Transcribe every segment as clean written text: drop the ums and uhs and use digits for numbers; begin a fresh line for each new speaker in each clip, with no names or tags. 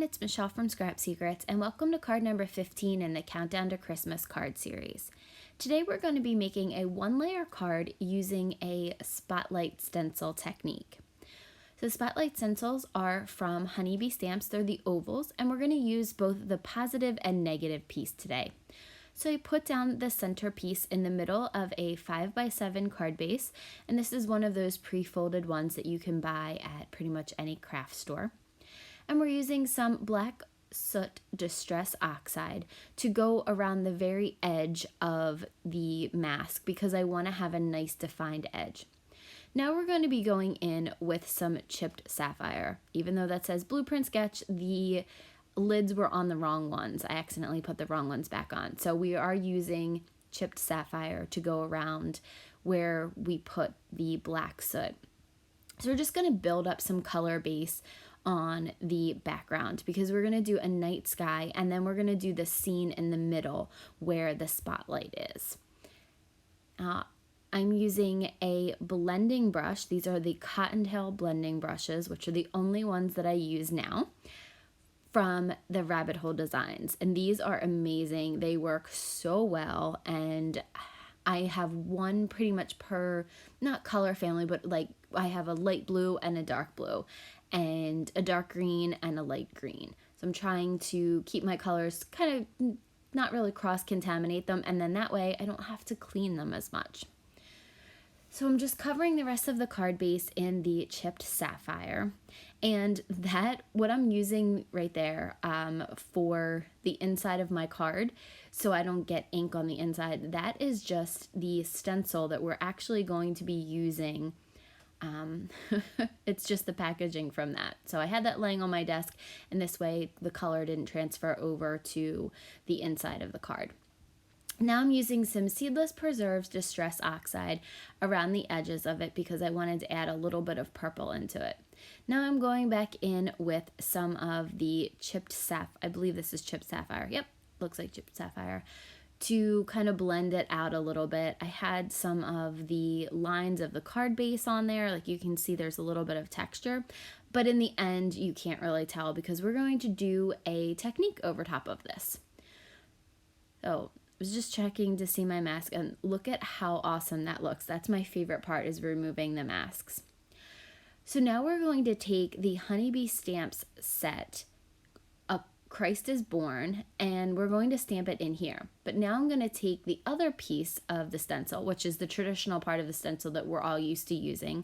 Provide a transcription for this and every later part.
it's Michelle from Scrap Secrets, and welcome to card number 15 in the Countdown to Christmas card series. Today we're going to be making a one-layer card using a spotlight stencil technique. So spotlight stencils are from Honeybee Stamps. They're the ovals, and we're going to use both the positive and negative piece today. So I put down the center piece in the middle of a 5x7 card base, and this is one of those pre-folded ones that you can buy at pretty much any craft store. And we're using some black soot distress oxide to go around the very edge of the mask because I want to have a nice defined edge. Now we're going to be going in with some chipped sapphire. Even though that says blueprint sketch, the lids were on the wrong ones. I accidentally put the wrong ones back on. So we are using chipped sapphire to go around where we put the black soot. So we're just going to build up some color base on the background because we're going to do a night sky and then we're going to do the scene in the middle where the spotlight is. I'm using a blending brush. These are the Cottontail blending brushes, which are the only ones that I use now from the Rabbit Hole Designs. And these are amazing. They work so well, and I have one pretty much per, not color family, but like I have a light blue and a dark blue and a dark green and a light green. So I'm trying to keep my colors kind of not really cross-contaminate them, and then that way I don't have to clean them as much. So I'm just covering the rest of the card base in the chipped sapphire, and that, what I'm using right there for the inside of my card so I don't get ink on the inside, that is just the stencil that we're actually going to be using. It's just the packaging from that. So I had that laying on my desk, and this way the color didn't transfer over to the inside of the card. Now I'm using some Seedless Preserves Distress Oxide around the edges of it because I wanted to add a little bit of purple into it. Now I'm going back in with some of the chipped sapphire. I believe this is chipped sapphire. Yep, looks like chipped sapphire. To kind of blend it out a little bit. I had some of the lines of the card base on there. Like you can see there's a little bit of texture, but in the end you can't really tell because we're going to do a technique over top of this. So I was just checking to see my mask, and look at how awesome that looks. That's my favorite part, is removing the masks. So now we're going to take the Honeybee Stamps set, Christ is Born, and we're going to stamp it in here. But now I'm going to take the other piece of the stencil, which is the traditional part of the stencil that we're all used to using,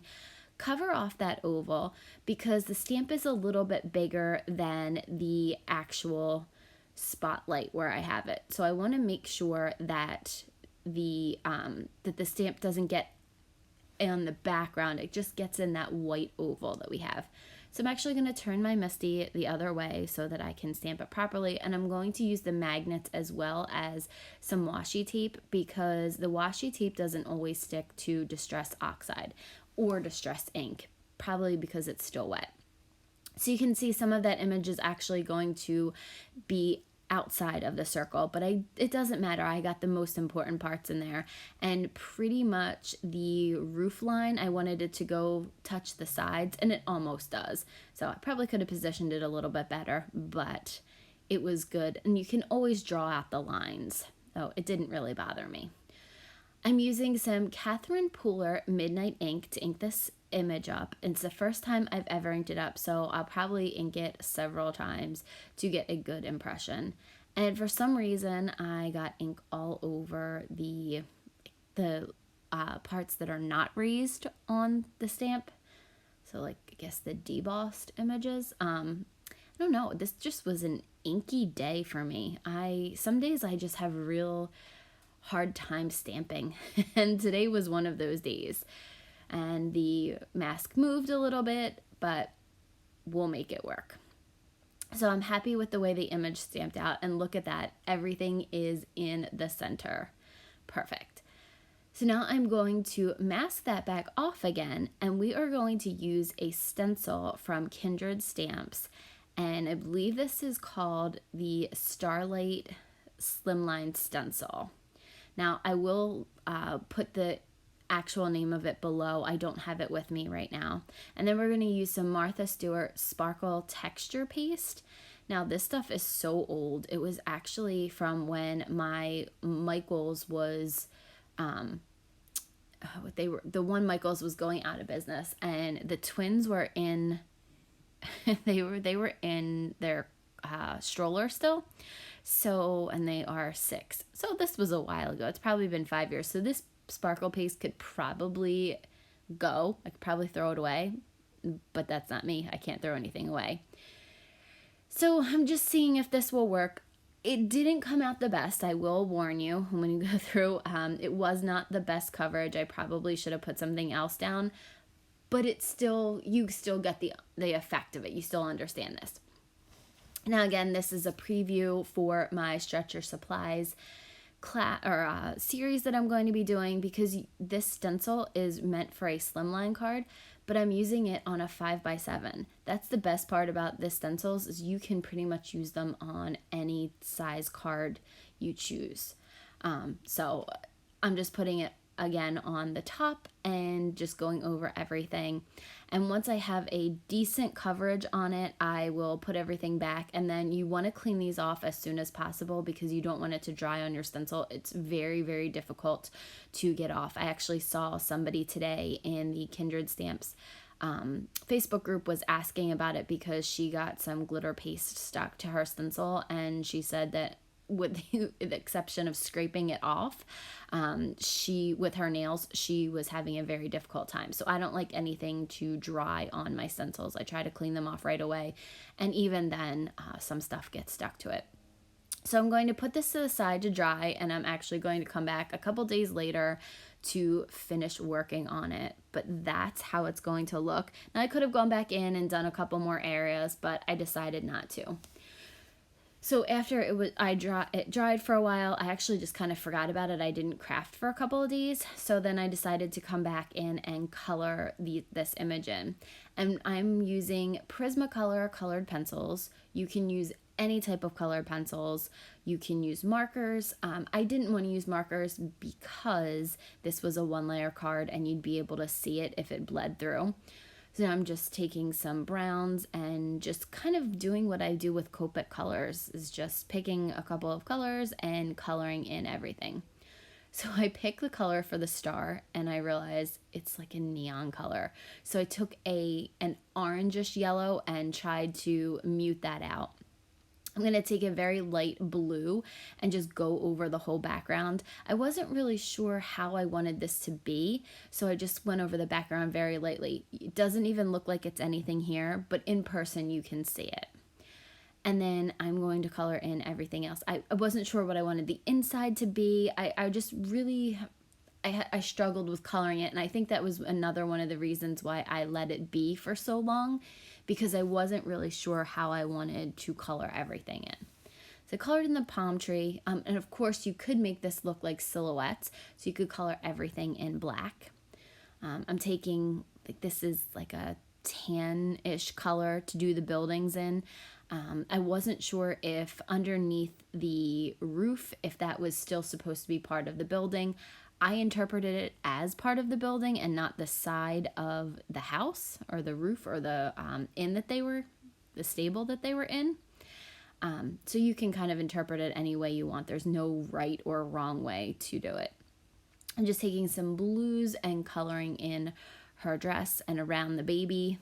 cover off that oval because the stamp is a little bit bigger than the actual spotlight where I have it. So I want to make sure that the stamp doesn't get on the background. It just gets in that white oval that we have. So I'm actually going to turn my Misty the other way so that I can stamp it properly, and I'm going to use the magnets as well as some washi tape because the washi tape doesn't always stick to Distress Oxide or Distress ink, probably because it's still wet. So you can see some of that image is actually going to be outside of the circle, but it doesn't matter. I got the most important parts in there, and pretty much the roof line, I wanted it to go touch the sides, and it almost does. So I probably could have positioned it a little bit better, but it was good, and you can always draw out the lines, so it didn't really bother me. I'm using some Catherine Pooler Midnight ink to ink this image up. It's the first time I've ever inked it up, so I'll probably ink it several times to get a good impression. And for some reason, I got ink all over the parts that are not raised on the stamp. So like, I guess the debossed images. I don't know, this just was an inky day for me. Some days I just have real hard time stamping, and today was one of those days. And the mask moved a little bit, but we'll make it work. So I'm happy with the way the image stamped out, and look at that, everything is in the center. Perfect. So now I'm going to mask that back off again, and we are going to use a stencil from Kindred Stamps, and I believe this is called the Starlight Slimline Stencil. Now I will put the actual name of it below. I don't have it with me right now. And then we're going to use some Martha Stewart Sparkle Texture Paste. Now this stuff is so old. It was actually from when my Michaels was, the one Michaels was going out of business, and the twins were in, they were in their stroller still. So, and they are 6. So this was a while ago. It's probably been 5 years. So this sparkle paste could probably go. I could probably throw it away, but that's not me. I can't throw anything away. So I'm just seeing if this will work. It didn't come out the best. I will warn you when you go through. It was not the best coverage. I probably should have put something else down, but it's still, you still get the effect of it. You still understand this. Now again, this is a preview for my Stretch Your Supplies series that I'm going to be doing, because this stencil is meant for a slimline card, but I'm using it on a 5x7. That's the best part about this stencils, is you can pretty much use them on any size card you choose. So I'm just putting it again on the top and just going over everything. And once I have a decent coverage on it, I will put everything back. And then you want to clean these off as soon as possible, because you don't want it to dry on your stencil. It's very, very difficult to get off. I actually saw somebody today in the Kindred Stamps Facebook group was asking about it, because she got some glitter paste stuck to her stencil, and she said that with the exception of scraping it off, with her nails, she was having a very difficult time. So I don't like anything to dry on my stencils. I try to clean them off right away, and even then, some stuff gets stuck to it. So I'm going to put this to the side to dry, and I'm actually going to come back a couple days later to finish working on it. But that's how it's going to look. Now I could have gone back in and done a couple more areas, but I decided not to. So after it dried for a while, I actually just kind of forgot about it. I didn't craft for a couple of days. So then I decided to come back in and color this image in. And I'm using Prismacolor colored pencils. You can use any type of colored pencils. You can use markers. I didn't want to use markers because this was a 1-layer card and you'd be able to see it if it bled through. So I'm just taking some browns and just kind of doing what I do with Copic colors, is just picking a couple of colors and coloring in everything. So I picked the color for the star and I realized it's like a neon color. So I took an orangish yellow and tried to mute that out. I'm going to take a very light blue and just go over the whole background. I wasn't really sure how I wanted this to be, so I just went over the background very lightly. It doesn't even look like it's anything here, but in person you can see it. And then I'm going to color in everything else. I wasn't sure what I wanted the inside to be. I just really, I struggled with coloring it, and I think that was another one of the reasons why I let it be for so long, because I wasn't really sure how I wanted to color everything in. So I colored in the palm tree, and of course you could make this look like silhouettes, so you could color everything in black. I'm taking, this is like a tan-ish color to do the buildings in. I wasn't sure if underneath the roof, if that was still supposed to be part of the building. I interpreted it as part of the building and not the side of the house or the roof or the the stable that they were in. So you can kind of interpret it any way you want. There's no right or wrong way to do it. I'm just taking some blues and coloring in her dress and around the baby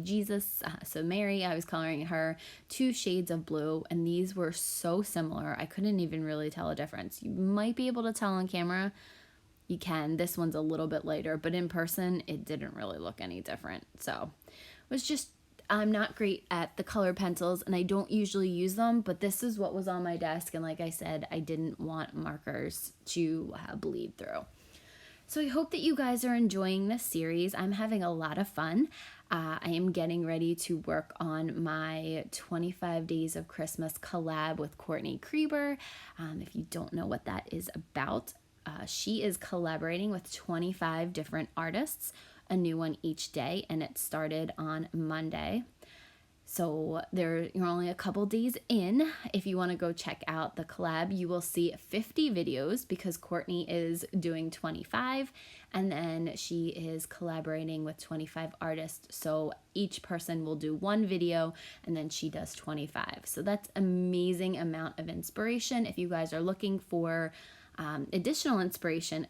Jesus. So Mary, I was coloring her 2 shades of blue, and these were so similar. I couldn't even really tell a difference. You might be able to tell on camera. You can. This one's a little bit lighter, but in person, it didn't really look any different. So it was just, I'm not great at the colored pencils, and I don't usually use them, but this is what was on my desk, and like I said, I didn't want markers to bleed through. So I hope that you guys are enjoying this series. I'm having a lot of fun. I am getting ready to work on my 25 Days of Christmas collab with Courtney Krieber. If you don't know what that is about, she is collaborating with 25 different artists, a new one each day, and it started on Monday. So you're only a couple days in. If you want to go check out the collab, you will see 50 videos because Courtney is doing 25 and then she is collaborating with 25 artists. So each person will do one video and then she does 25. So that's amazing amount of inspiration. If you guys are looking for additional inspiration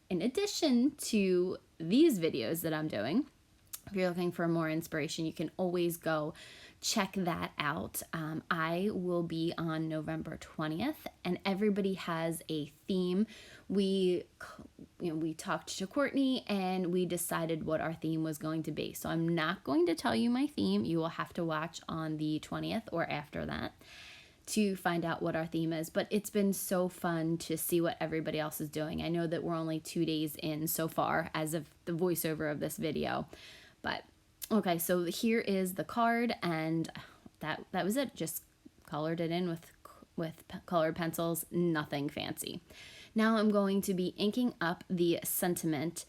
in addition to these videos that I'm doing, if you're looking for more inspiration, you can always go check that out. I will be on November 20th, and everybody has a theme. We talked to Courtney, and we decided what our theme was going to be. So I'm not going to tell you my theme. You will have to watch on the 20th or after that to find out what our theme is, but it's been so fun to see what everybody else is doing. I know that we're only 2 days in so far as of the voiceover of this video. But okay, so here is the card, and that was it. Just colored it in with colored pencils, nothing fancy. Now I'm going to be inking up the sentiment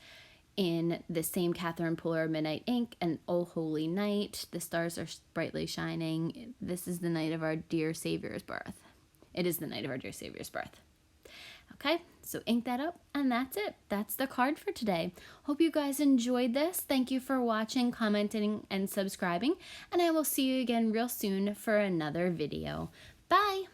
in the same Catherine Pooler Midnight ink, and Oh Holy Night, the stars are brightly shining. This is the night of our dear Savior's birth. It is the night of our dear Savior's birth. Okay, so ink that up, and that's it. That's the card for today. Hope you guys enjoyed this. Thank you for watching, commenting, and subscribing, and I will see you again real soon for another video. Bye!